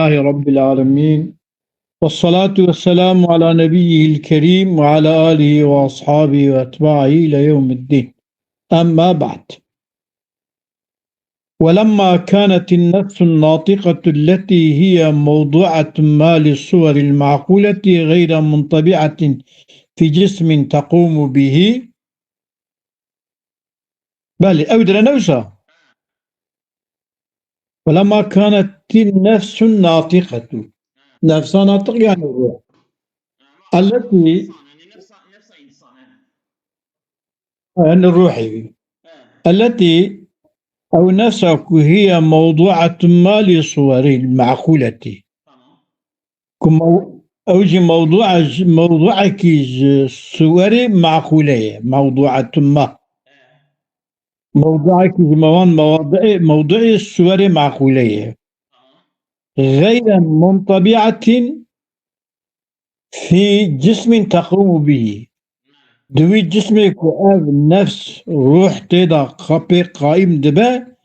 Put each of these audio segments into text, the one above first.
لله رب العالمين، والصلاة والسلام على نبيه الكريم وعلى آله وأصحابه وأتباعه إلى يوم الدين. أما بعد، ولما كانت النفس الناطقة التي هي موضوعة ما للصور المعقولة غير منطبعة في جسم تقوم به، بل أودر نوسا. ولما كانت النفس الناطقة، نفس ناطق يعني الروح، التي يعني الروحي، التي أو نفسك هي موضوعة ما لصور المعقولة، أوجي موضوعك صور معقولة، موضوعة ما موضوعك موضوع الصور معقولة غير منطبعة في جسم تقوم به. دوي جسمك وآب نفس روح تدا خبي قائم دبا،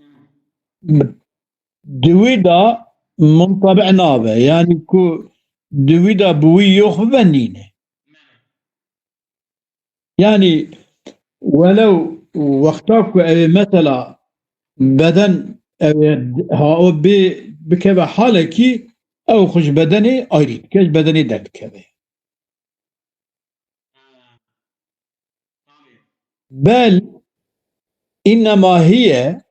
دوي دا منطبع نابه، يعني كو دوي دا بوي يخبنينه، يعني ولو وقتاك مثلا بدن ها بكبه حالكي او خوش بدني ايريد كش بدني دك كبه، بل انما هي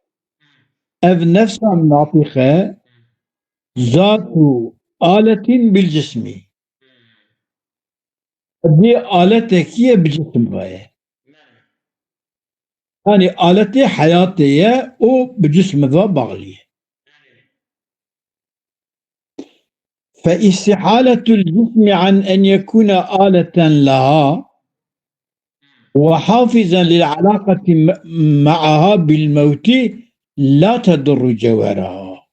اذ نفسها الناطقه ذات آلة بالجسم، دي آلتك هي بجسم غاية، يعني آلتي حياتية وبجسم ذا باغلية. فاستحالة الجسم عن أن يكون آلة لها وحافظا للعلاقة معها بالموت لا تضر جوهرها،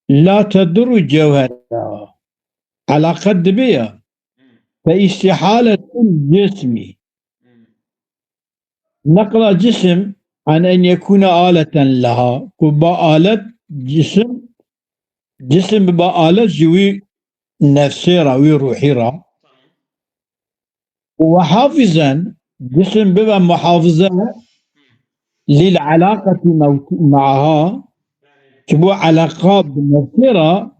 لا تضر جوهرها علاقة بها. فاستحالة الجسم، نقل جسم عن أن يكون آلة لها، كبا آلة جسم ببا آلة جوي نفسي راوي روحي را، وحافظا جسم ببا محافظة للعلاقة معها، كبو علاقة بالنفسي را.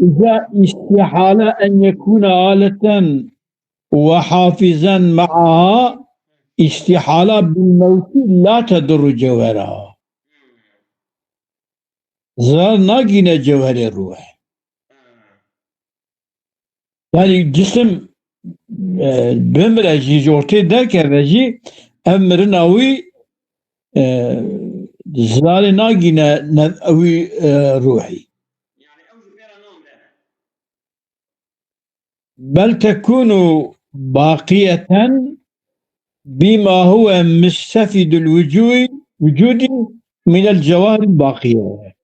إذا استحال أن يكون آلة وحافظا معها، استحالة بالموت لا تضر جوهرها، زار ناقين جوهر الروح. يعني جسم بمرا جي جورتي درك بجي أمر ناوي زار ناقين ناوي روحي، بل تكون باقية بما هو مستفيد وجود من الجوهر الباقية،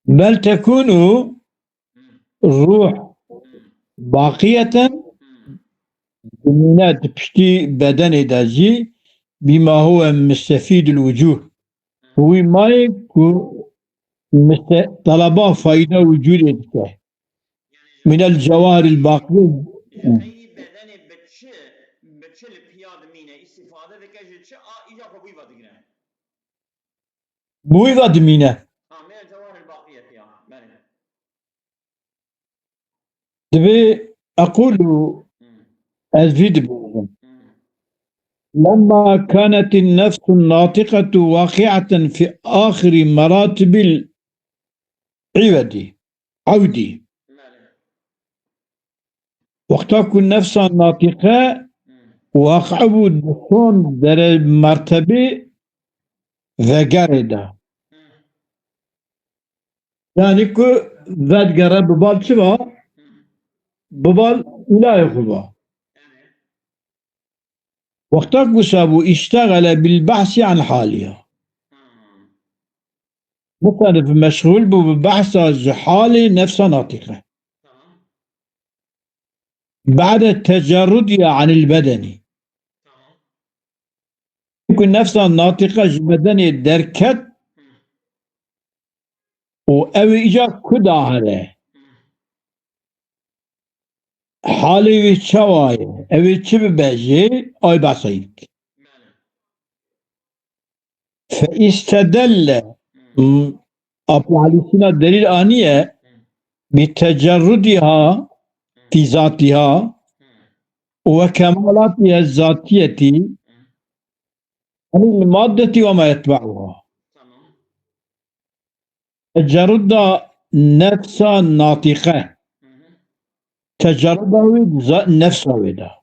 بل تكون الروح باقية من بشتي بدن داجي بما هو مستفيد الوجوه، هو ما يكون طلبا فايدة وجود من الجوهر الباقية. بويضة دمينة دبي أقول أزيد بهم. لما كانت النفس الناطقة واقعة في آخر مراتب عودي، وقتاك النفس الناطقة واقع بود در مرتبة ذا، يعني كو ذات قرب ببال شبا ببال لا يخبا. وقتاك بسابو اشتغل بالبحث عن حالها، مثلا مشغول ببحث عن حال نفس ناطقة بعد التجرد عن البدن، يكون نفسها ناطقة جبدني دركت وأوي إجا كدا عليه حالي وشواي أوي تشب بجي أي بسيط فاستدل أبو علي سنة دليل آنية بتجردها في ذاتها وكمالاتها الذاتية عن المادة وما يتبعها تجرد نفسها ناطقة تجرده نفسه وده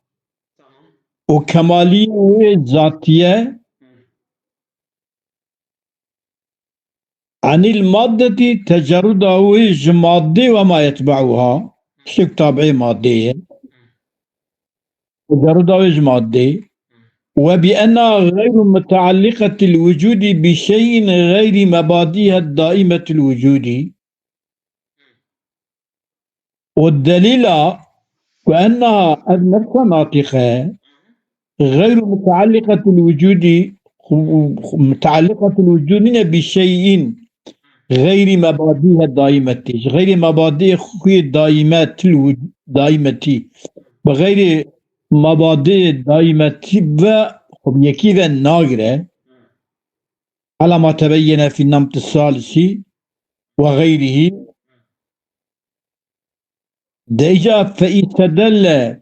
وكمالية ذاتية عن المادة تجرده مادة وما يتبعها شك تابعي مادية تجرده مادة وبأنها غير متعلقة الوجود بشيء غير مبادئها الدائمة الوجود والدليل وأنها نفسها ناطقة غير متعلقة الوجود متعلقة الوجود بشيء غير مبادئها الدائمة غير مبادئ الدائمات الدائمة بغير مبادئ الدائمة ويكيد الناقرة على ما تبين في النمط الثالث وغيره ديجا فاستدل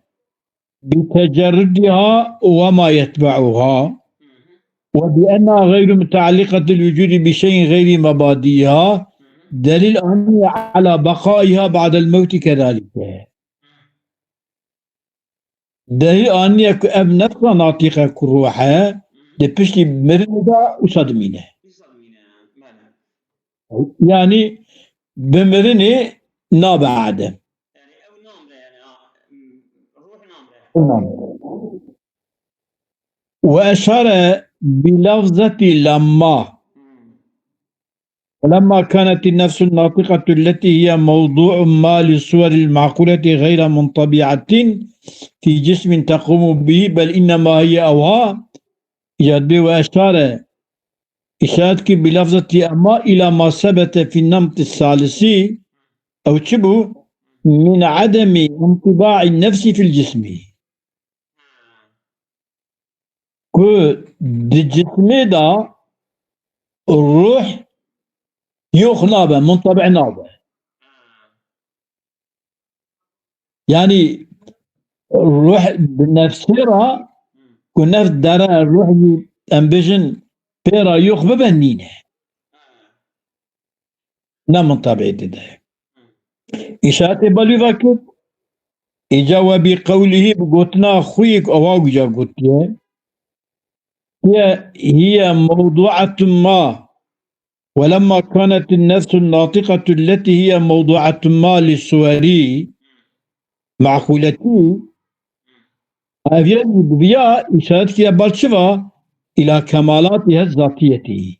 بتجردها وما يتبعها وبأنها غير متعلقة الوجود بشيء غير مبادئها دليل أنها على بقائها بعد الموت كذلك دليل أنها أب نفسها ناطقة كروحها دبشتي بمرنة وصدمينة يعني بمرنة نابعدة وأشار بلفظة لما كانت النفس الناطقة التي هي موضوع ما للصور المعقولة غير منطبعة في جسم تقوم به بل إنما هي أوهام وأشار إشارتك بلفظة أما إلى ما ثبت في النمط الثالثي أو تشبه من عدم انطباع النفس في الجسم الجسم ده الروح يخنابه منطبع نابه يعني الروح بنفسها كنف دارا الروح امبيجن بيرا يخبه نينه نا منطبع ده إشارة بالوكت إجا بقوله بقوتنا خويك أواق جا قوتيه هي موضوعة ما ولما كانت النفس الناطقة التي هي موضوعة ما للصوري معقولتي هذه بيا إشارة فيها بالشفا إلى كمالاتها الذاتية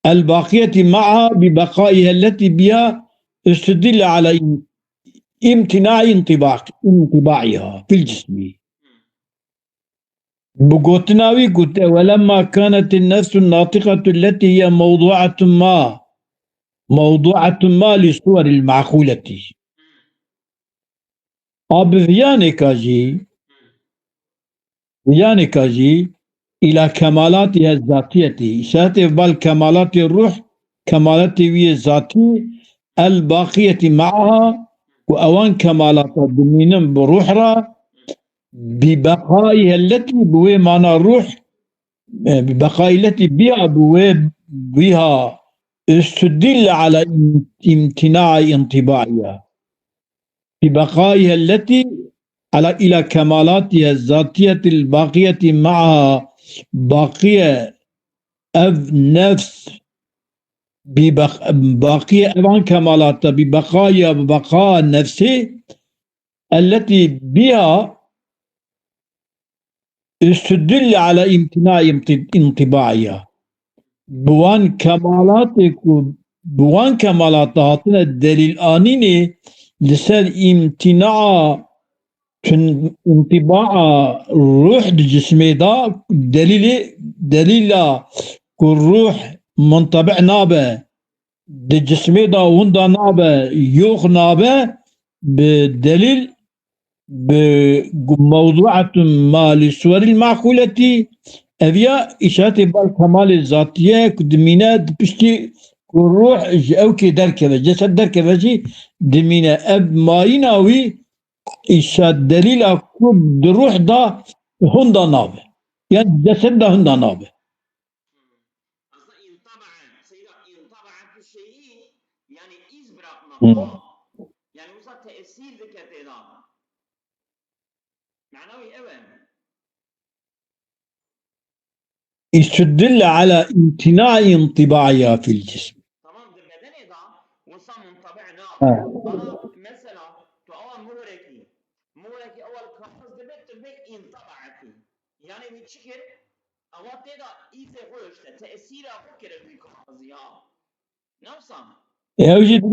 الباقية معها ببقائها التي بها استدل على امتناع انطباعها في الجسم بقوتناوي قلت ولما كانت النفس الناطقة التي هي موضوعة ما للصور المعقولة أب فيانكاجي إلى كمالاتها الذاتية إشارة بالكمالات الروح كمالات الذاتية الباقية معها وأوان كمالات الدمين بروحها ببقائها التي بوي معنى الروح ببقاء التي بها استدل على امتناع انطباعها ببقائها التي إلى كمالاتها الذاتية الباقية معها باقية نفس باقية عن كمالاتها ببقاء نفسه التي بها استدل على امتناع انطباعها بوان كمالاتها الدليل آنيني لسر امتناع انطباع الروح الجسمي دا دليل الروح منطبع نابه الجسمي دا وندا نابه يوخ نابه بدليل بموضوعة ما للصور المعقولة أبيا إشارة بالكمال الذاتية كدمينة بشتي الروح أو كدركبة جسد دركبة جي دمينة أب ما يناوي إشارة دليل أكون الروح دا هندا نابه يعني جسد دا هندا نابه aslında intabaat bir şeyi yani iz bırakmak. Yani uzak tesir dikkat eder. معنوي evet. يستدل على امتناع انطباعها في الجسم Tamamdır beden eda. Usa muntabi'na. Evet. Bana mesela tu aval muhreki. Muhreki aval kafız demek demek intabaati. Yani bir çıkır avat eda ize koy işte. Tesira fikre bir kafız ya. Ne yapsam? يوجد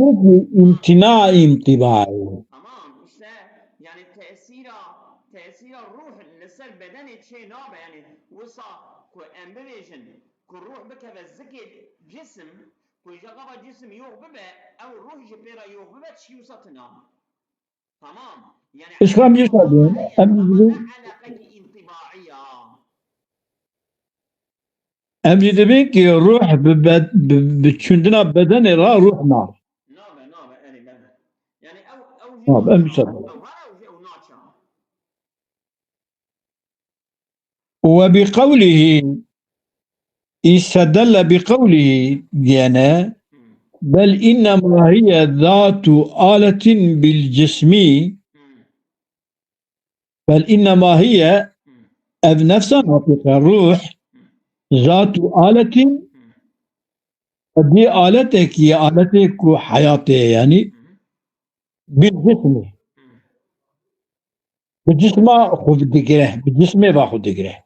امتناع انطباعه Tamam işte yani tesira ruh nesel beden şey ne yapar yani usa ku embevejin ku ruh beke ve zikir cisim ku jagaba cisim yok bebe ev ruh jipera yok bebe çi usatına tamam yani إسلام يشهد alakaki intibaiya أمجد demek ki ruh بتشندنا بدن را روح نار nabe yani ben yani نار أمجد ev naça وبقوله استدل بقوله يعني بل إنما هي ذات آلة بالجسم بل إنما هي نفسها نطق الروح ذات آلة دي آلتك هي آلتك وحياته يعني بالجسم بالجسم خذ ذكره بالجسم باخذ ذكره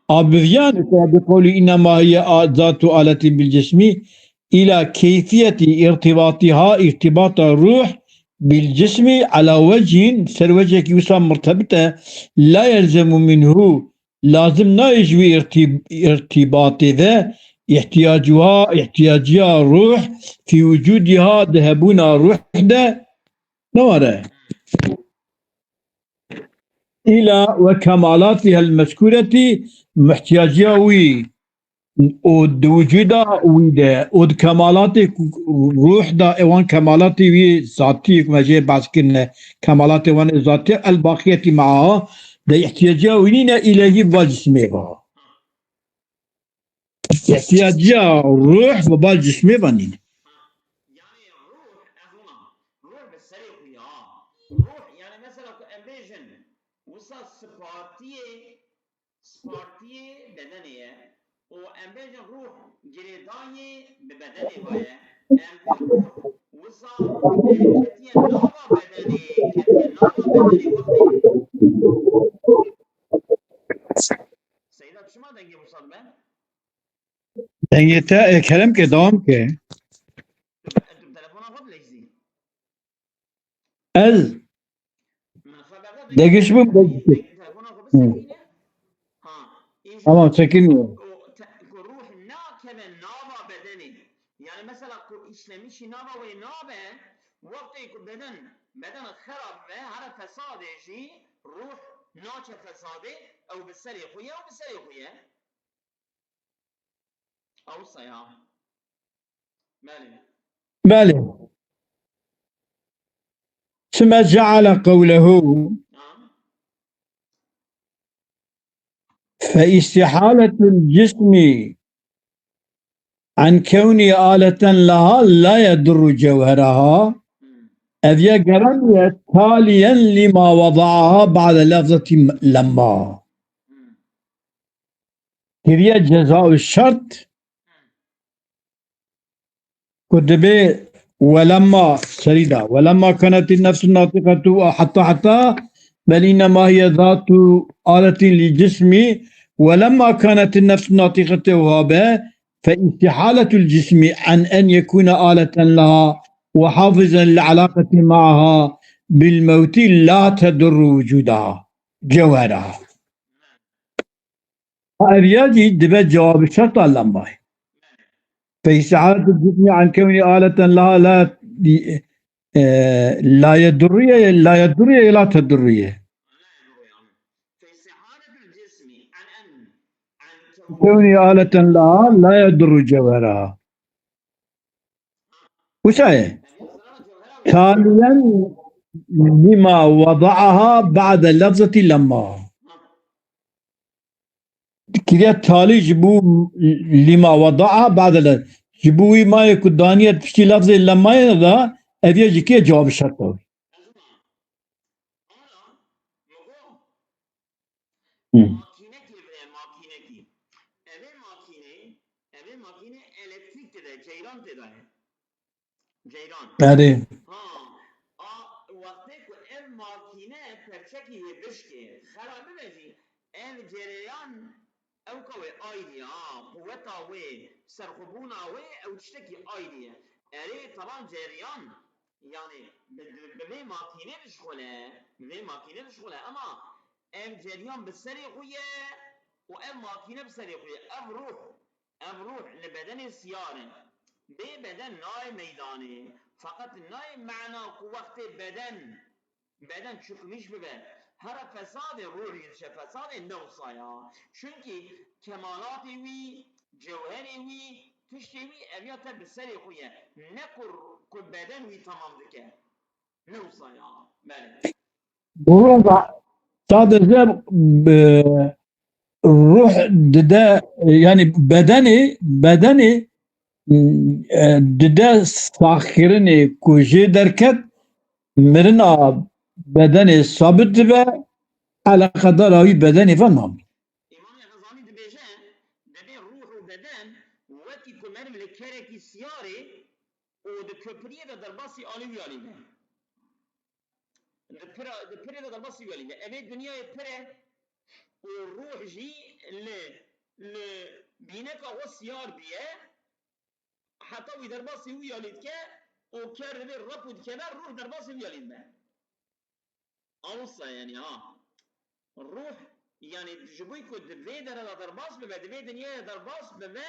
أبيان بقول إنما هي ذات آلة بالجسم إلى كيفية ارتباطها ارتباط الروح بالجسم على وجه سروجك يسمى مرتبطة لا يلزم منه لازم لا يجوي ارتباط ذا احتياجها الروح في وجودها ذهبون الروح ده نوره إلى وكمالاتها المذكورة محتاجها وي وجودها ويدا وكمالات روح دا ايوان كمالات وي ذاتي كما جاي بعض كنا كمالات ايوان ذاتي الباقية معها دا احتياجها وينينا إليه بالجسمها احتياجها الروح وبالجسمها بنين Yani ruh ehuna. Ruh beseri ya. Ruh yani mesela envision. Usa Spartiye bedeniye. O envision ruh giredanye be bedeni vaye. Envision ruh usa ketiye nava bedeni. Ketiye nava bedeni vakti. Seyda şuma denge musad ben. دنگتا كلام کے دوام کے Telefona kod lejzi. از دگش بم Telefona kod sekine. Ha. tamam çekilmiyor. Ruh nakebe nava bedeni. Yani mesela işlemişi nava ve nabe vakti beden harap ve her fesadeci ruh naçe fesade ev biseri huye ev biseri huye. Avsa ya. Mali. بله ثم جعل قوله فاستحالة الجسم عن كونه آلة لها لا يضر جوهرها إذ يقرن تاليا لما وضعها بعد لفظة لما هي جزاء الشرط كتبه ولما سريدا ولما كانت النفس الناطقة حتى بل إنما هي ذات آلة للجسم ولما كانت النفس الناطقة وهابة فاستحالة الجسم عن أن يكون آلة لها وحافظا للعلاقة معها بالموت لا تضر وجودها جوهرها. أرياجي دبت جواب الشرط لما في استعارة الجسم عن كون آلة لها لا يضرية لا تضرية. في استعارة الجسم عن كون آلة لها لا يضر جوهرها. وش هي؟ ثانيا لما وضعها بعد لفظة لما. كذا تالي جبو لما وضعها بعد جبوي ما يكون دانية تشتي لفظ لما يدا أبي أجيك جواب الشرط. هذه وقتی که این ماکینه پرچکی بشکه خراب بشی این جریان او کوی آیدیا قوتا وی سرخبونا وی او تشتکی آیدیا اری طبعا جریان yani به ماکینه بشغله اما ام جریان بسری خویه و ام ماکینه بسری خویه ام روح لبدن سیاره به بدن نای میدانه فقط نای معنا کو وقت بدن çökmüş bebe her fesad ruhi fesad nefsaya çünkü kemalat evi cevher evi tişt evi eviyata beseri خویه ne kur beden vi tamam dike nefsaya böyle burada sadece ruh dede yani bedeni dede sahirini kuşu derken مرنا بدن ثابت به على قدر هاي بدني فنام. İmam Gazali de beje dede ruhu beden veti kumer bile kereki siyari o de köprüye de darbasi alivi alive. De pire de darbasi alive. Evet dünyaya pire o ruh ji le binek o siyar biye hatta vi darbasi u yalid ke o kerre rapud kenar ruh darbasi u yalid be. Avsa yani ha. Ruh yani جبوی که دوی در درباس به دوی دنیا درباس به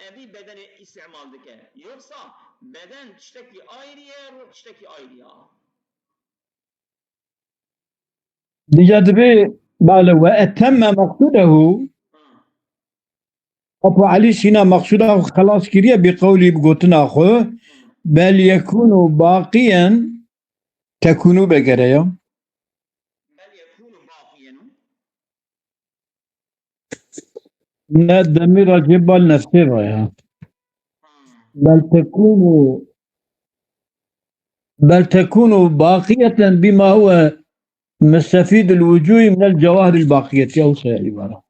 ابی بدن استعمال دکه یکسا بدن تشتکی آیریه روح تشتکی آیریه لجذبه بالا وأتم مقصوده أبو علي سينا مقصوده خلاص كريه بقولي بقوتنا أخو بل يكون باقيا تكون بقرية من الضمير جبل نفسه يا بل تكون باقية بما هو مستفيد الوجوه من الجواهر الباقية أو عبارة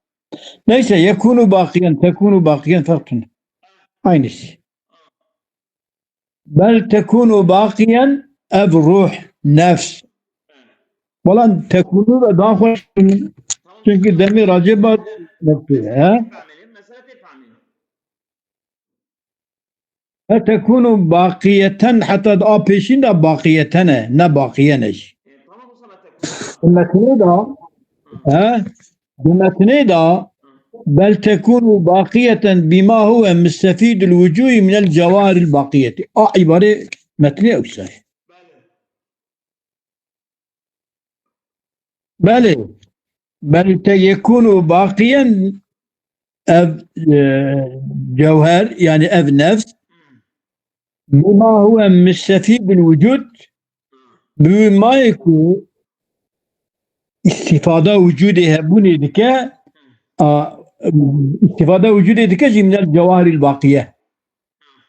ليس يكون باقيا تكون باقيا فرق أين شيء بل تكون باقيا أب روح نفس ولا تكون داخل çünkü demir acaba تكون باقية حتى peşin de باقية ne باقية المتن ده بل تكون باقية بما هو مستفيد الوجوه من الجواهر الباقية عبارة متن أكثر بل يكون باقيا جوهر يعني نفس بما هو مستفيد بالوجود بما يكون استفادة وجوده بني دكا استفادة وجوده دكا من الجواهر الباقية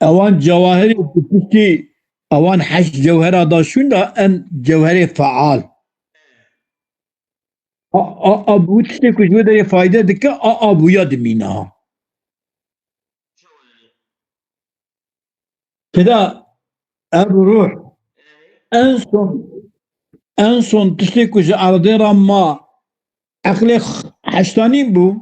أوان جواهر أوان حش جوهر هذا شون أن جوهر فعال أبو تشتكي وجوده فايدة دكا أبو يد منها كده أبو روح أنصن تشتكي على ما عقلي حشتانين بو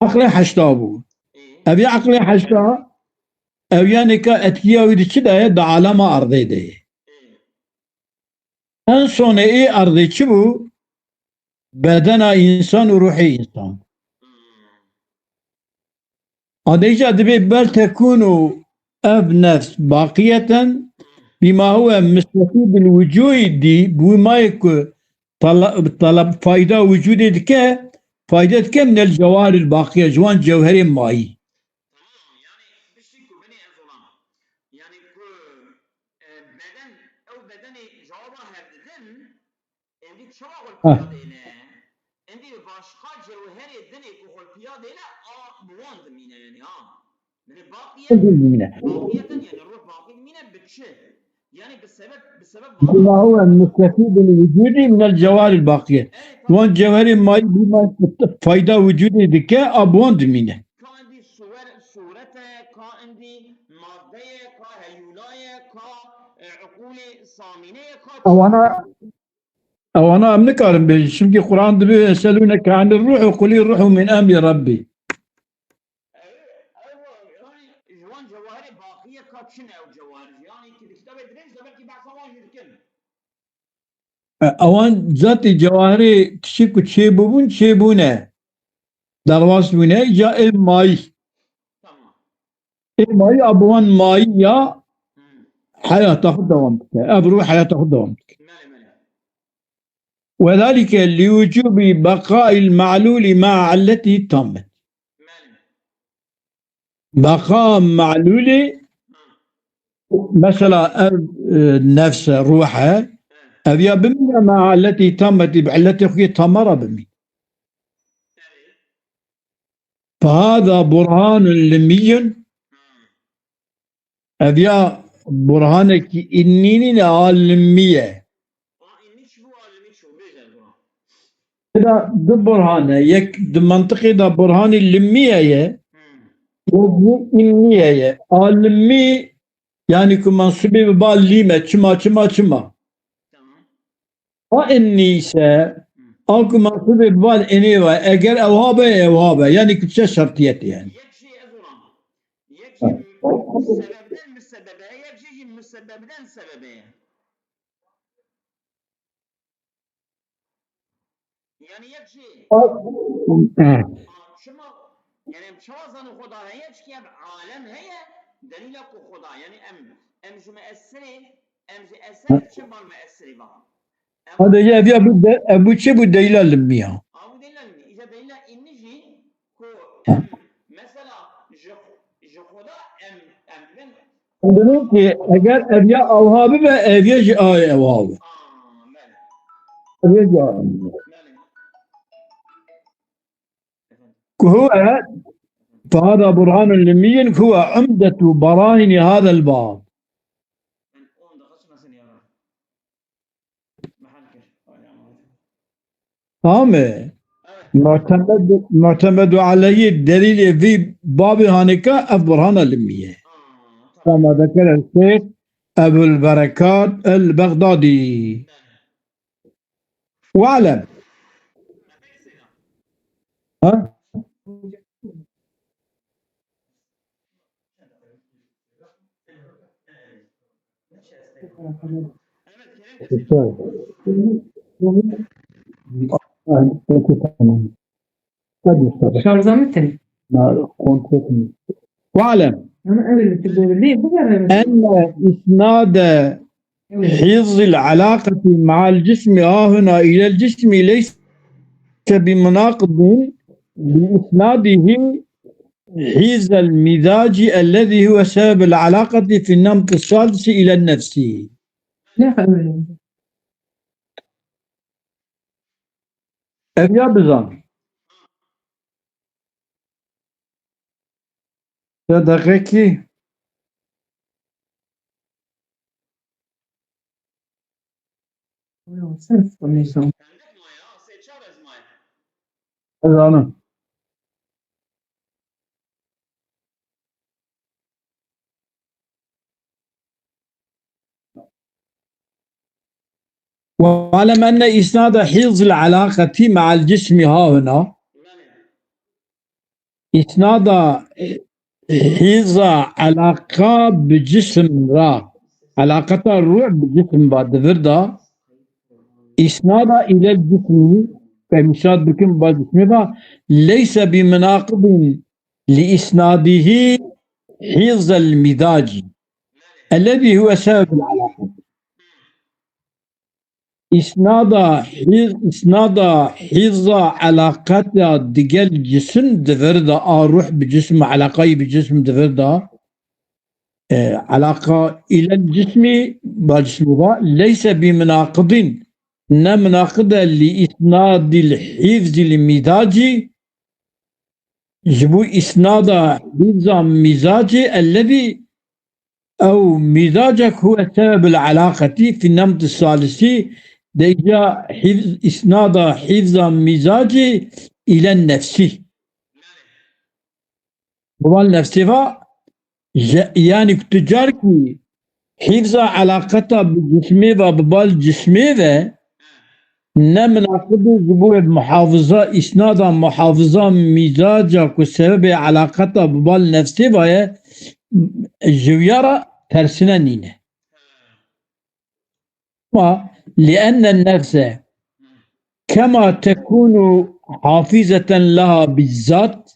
عقلي حشتا بو أبي عقلي حشتا ev yani ka etkiya uydiçi de alama ardıydı. إيه En son ardıyçı bu bedena insan ruhi insan. Adeyce dibe bel tekunu ev nefs bakiyeten bima huve müstefidil vücudi bu mayku talab fayda vücud edike fayda etke minel cevaril bakiye juan cevheri mai. تمام يعني بشيكو بني أزولام يعني كو بدن أو بدني جوابها هردن عندك شواغل Ha. القيادة هنا عندي باشخا جوهري الدنيا كو القيادة هنا بواند مينا يعني من باقية يعني الروح باقية مينا بتشه يعني بسبب بما هو المستفيد الوجودي من الجوهر الباقية. وان جوهر ماي بما فايدة وجودي دكا أبوان دمينة. كا عندي صورته كا عندي مادة كا هيولاية كا عقول صامنة كا أو أنا أمنكارم به. Şimdi Kur'an'da bir يسألونك عن الروح قل الروح من أمر ربي. يعني جوان جواهر باقية كا شنو أو جواهر يعني كتاب دريج ده بلكي بحث واحد يمكن Avan zat-ı cevahiri kişi çebubun çebune. Darvas bune ya el mai. تمام El mai abuan mai ya hayata devam eder. Ebru hayata devam eder. مالي وذلك لوجوب بقاء المعلول مع علته التامة. مالي بقاء معلول مثلا نفس روحه أبيا بمن مع التي تمت بعلته خي تمر بمن فهذا برهان لمي أبيا برهانك إنني عالمية إني شو عالمي شو بيجا إذا ده برهانة يك ده منطقي ده برهان اللمية يا إنية عالمي يعني كمنصوبي بباليمة كما تمام إني سا أكو منصوبي ببال إنيوة أجر أوهابة يعني كتشة شرطية يعني يكشي أزرام يكشي سببدن مسببه يكشي مسببدن سببه يعني يكشي شما يعني شوازن خدا هي يكشي عالم هي دليلك خدا يعني أم جو مأثري أم جو أثر شما مأثري بقى هذا يا أبو شيء بديل اللمية أو دليل إذا دليل إني جي كو أم مثلا جو خدا أم بن Anladın ki eğer evya avhabı ve evya avhabı. مالك Evya avhabı. مالك هو فهذا برهان لمي هو عمدة براهن هذا الباب. من اون دقش مثلا يا رب محل كش تمام معتمد عليه الدليل في باب هانكا برهان لمية كما ذكر الشيخ أبو البركات البغدادي. واعلم ها شارزة متن واعلم أنا أول تقول لي بقى أن إسناد حفظ العلاقة مع الجسم هنا إلى الجسم ليس بمناقض بإسناده حيز المزاج الذي هو سبب العلاقة في النمط السادس إلى النفس. لا أول أبيا بزان صدقكي سنس ونيسان عندك مايا سي تشارز مايا أنا واعلم أن إسناد حفظ العلاقة مع الجسم ها هنا مالك إسناد حيزة علاقة بجسم را علاقة الروح بجسم بعد فردا إسنادا إلى الجسم كمشاد بكم بعد جسم ليس بمناقض لإسناده حفظ المزاج الذي هو سبب العلاقة إسنادا حفظ علاقات دجال جسم دفردا روح بجسم علاقة بجسم دفردا علاقة إلى الجسم بجسم ليس بمناقض إنما مناقض لإسناد الحفظ المزاجي جبو إسناد حفظ مزاجي الذي أو مزاجك هو سبب العلاقة في النمط الثالثي ديجا حفظ إسناد حفظ مزاجي إلى النفس والنفس يعني تجاركي حفظ علاقتها بالجسمي وببال جسمي نمن عقده جبوه محافظة إسنادا محافظة مزاجك والسبب علاقتها ببال نفسي وهي الجويرة ترسنا نينه لأن النفس كما تكون حافظة لها بالذات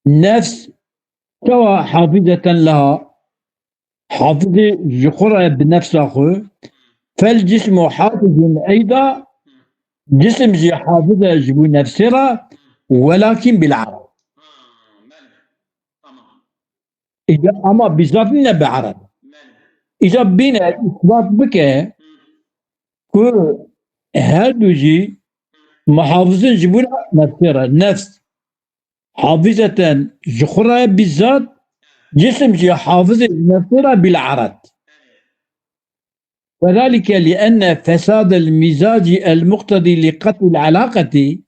نفس كما حافظة لها حافظة جخرة بنفس أخوه فالجسم حافظ أيضا جسم جي حافظة جبو نفسها ولكن بالعرب إذا أما بالذات بعرب إذا بينا إثبات بك كو هادو جي محافظين جبونا نفسها نفس حافظة جخرة بالذات جسم جي حافظة نفسها بالعرب وذلك لأن فساد المزاج المقتضي لقتل العلاقة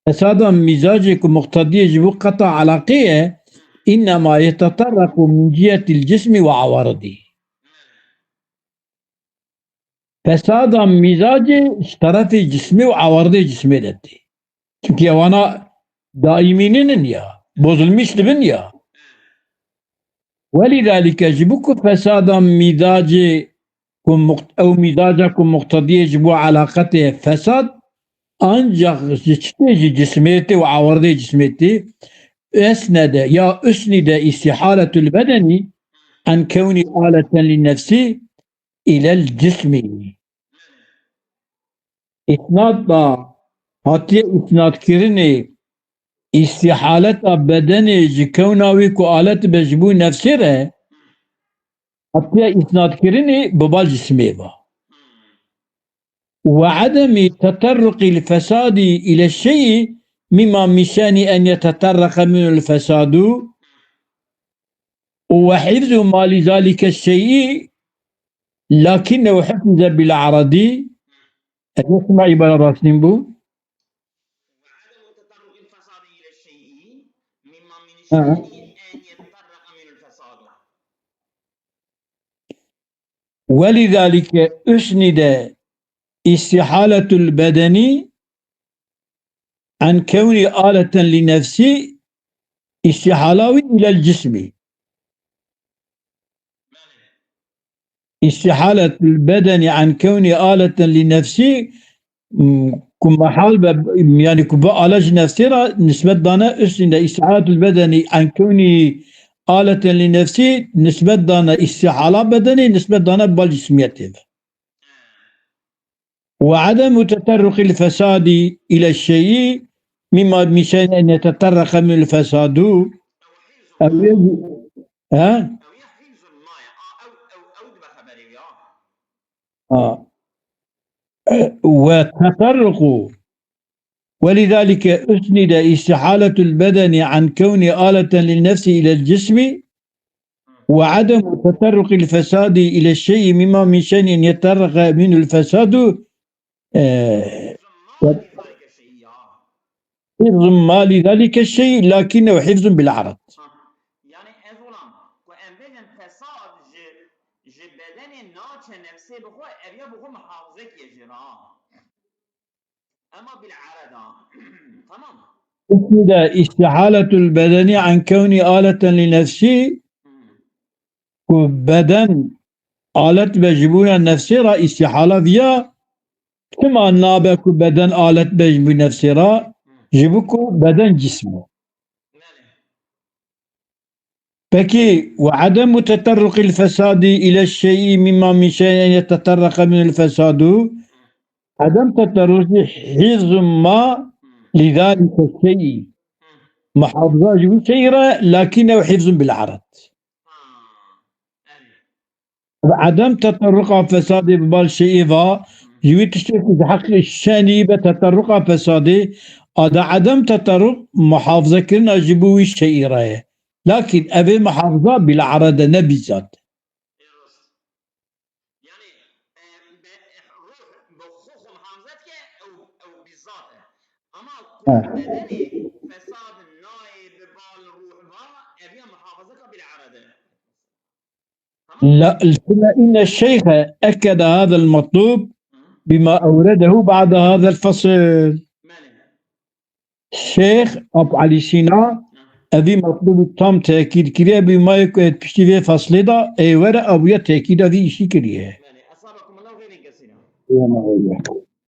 فساد مزاجك مقتضي يجب قطع علاقية إنما يتطرق من جهة الجسم وعوارضه فساد مزاجي اشترط جسمي وعوارضه جسمي دتي çünkü وانا دائمين يا بوزلمش لبن يا ولذلك يجبك فساد مزاجي أو مزاجكم مقتضي يجب علاقته فساد ancak cismiyeti ve avardı cismiyeti üsnede istihaletül bedeni en kevni aleten li nefsi ilel cismi. İsnadla hatiye isnadkirini istihaleta bedeni cikevnavi ku alet becbu nefsire hatiye isnadkirini babal cismi var. وعدم تطرق الفساد إلى الشيء مما مشان أن يتطرق منه الفساد وحفظ ما لذلك الشيء لكنه حفظ بالعرض اسمع عبارة راسنين بو وعدم تطرق الفساد إلى الشيء مما من الشأن أن يتطرق من الفساد ولذلك أسند استحالة البدن عن كون آلة لنفسه استحالة إلى الجسم استحالة البدن عن كون آلة لنفسه كما حال يعني كبا آلة نفسه نسبة دانا أسند استحالة البدن عن كون آلة لنفسه نسبة دانا استحالة بدني نسبة دانا بالجسميته وعدم تطرق الفساد إلى الشيء مما مشان أن يتطرق من الفساد أو ها أو يحفظ الماء أو بخبري وتطرق ولذلك أسند استحالة البدن عن كون آلة للنفس إلى الجسم وعدم تطرق الفساد إلى الشيء مما من شأن أن يتطرق منه الفساد ذلك الشيء حفظ ما لذلك الشيء لكنه حفظ بالعرض يعني أظلم وأنبين فساد ج بدن ناچ نفسي بخو أبيا بخو محافظك يجرا أما بالعرض تمام إذا استحالة البدن عن كون آلة لنفسه بدن آلة بجبون نفسه را استحالة فيها كما نابك بدن آلة بجبون نفسه را جبكو بدن جسمه Peki وعدم تطرق الفساد إلى الشيء مما من شيء أن يتطرق من الفساد عدم تطرق حفظ ما لذلك الشيء محافظة جو شيرة لكنه حفظ بالعرض عدم تطرق فساد ببال شيء ذا يويت الشيء حق الشاني بتطرق فساد هذا عدم تطرق محافظة كرنا جبوي الشيء رأيه لكن أبي محافظة بالعرض نبي ذات يعني روح بخوخ محافظتك او بذاته اما بدني فساد النايب بال روح ما ابي محافظتك بالعرض لا إن الشيخ أكد هذا المطلوب بما أورده بعد هذا الفصل الشيخ أبو علي سينا أبي مطلوب التام تأكيد كريه بما يكون بشتي فصل دا أي ورا أبويا تأكيد هذه شيء كريه اصابكم الله غير كثيرا